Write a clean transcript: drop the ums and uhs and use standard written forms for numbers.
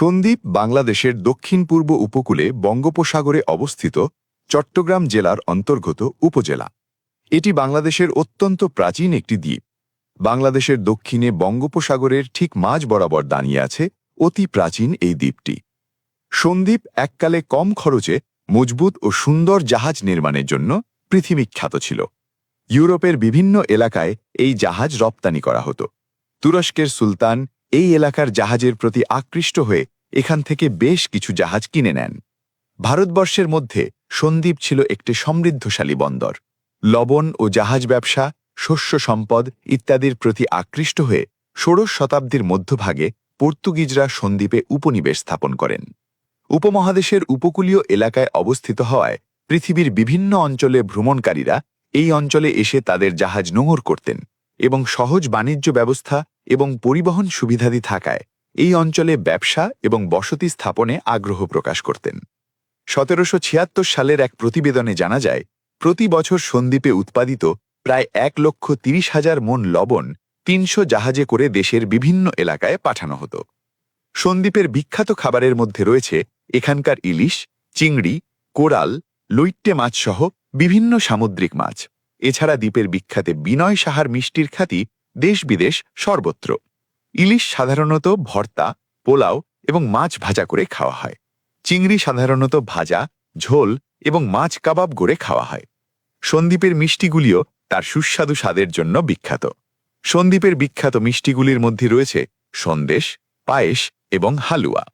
সন্দ্বীপ বাংলাদেশের দক্ষিণ-পূর্ব উপকূলে বঙ্গোপসাগরে অবস্থিত চট্টগ্রাম জেলার অন্তর্গত উপজেলা। এটি বাংলাদেশের অত্যন্ত প্রাচীন একটি দ্বীপ। বাংলাদেশের দক্ষিণে বঙ্গোপসাগরের ঠিক মাঝ বরাবর দাঁড়িয়ে আছে অতি প্রাচীন এই দ্বীপটি। সন্দ্বীপ এককালে কম খরচে মজবুত ও সুন্দর জাহাজ নির্মাণের জন্য পৃথিবীখ্যাত ছিল। ইউরোপের বিভিন্ন এলাকায় এই জাহাজ রপ্তানি করা হতো। তুরস্কের সুলতান এই এলাকার জাহাজের প্রতি আকৃষ্ট হয়ে এখান থেকে বেশ কিছু জাহাজ কিনে নেন। ভারতবর্ষের মধ্যে সন্দ্বীপ ছিল একটি সমৃদ্ধশালী বন্দর। লবণ ও জাহাজ ব্যবসা, শস্য সম্পদ ইত্যাদির প্রতি আকৃষ্ট হয়ে ষোড়শ শতাব্দীর মধ্যভাগে পর্তুগিজরা সন্দ্বীপে উপনিবেশ স্থাপন করেন। উপমহাদেশের উপকূলীয় এলাকায় অবস্থিত হওয়ায় পৃথিবীর বিভিন্ন অঞ্চলে ভ্রমণকারীরা এই অঞ্চলে এসে তাদের জাহাজ নোঙর করতেন এবং সহজ বাণিজ্য ব্যবস্থা এবং পরিবহন সুবিধাদি থাকায় এই অঞ্চলে ব্যবসা এবং বসতি স্থাপনে আগ্রহ প্রকাশ করতেন। 1776 সালের এক প্রতিবেদনে জানা যায়, প্রতি বছর সন্দ্বীপে উৎপাদিত প্রায় 1,30,000 মণ লবণ 300 জাহাজে করে দেশের বিভিন্ন এলাকায় পাঠানো হতো। সন্দ্বীপের বিখ্যাত খাবারের মধ্যে রয়েছে এখানকার ইলিশ, চিংড়ি, কোরাল, লইট্টে মাছ সহ বিভিন্ন সামুদ্রিক মাছ। এছাড়া দ্বীপের বিখ্যাত বিনয় সাহার মিষ্টির খ্যাতি দেশ বিদেশ সর্বত্র। ইলিশ সাধারণত ভর্তা, পোলাও এবং মাছ ভাজা করে খাওয়া হয়। চিংড়ি সাধারণত ভাজা, ঝোল এবং মাছ কাবাব করে খাওয়া হয়। সন্দ্বীপের মিষ্টিগুলিও তার সুস্বাদু স্বাদের জন্য বিখ্যাত। সন্দ্বীপের বিখ্যাত মিষ্টিগুলির মধ্যে রয়েছে সন্দেশ, পায়েস এবং হালুয়া।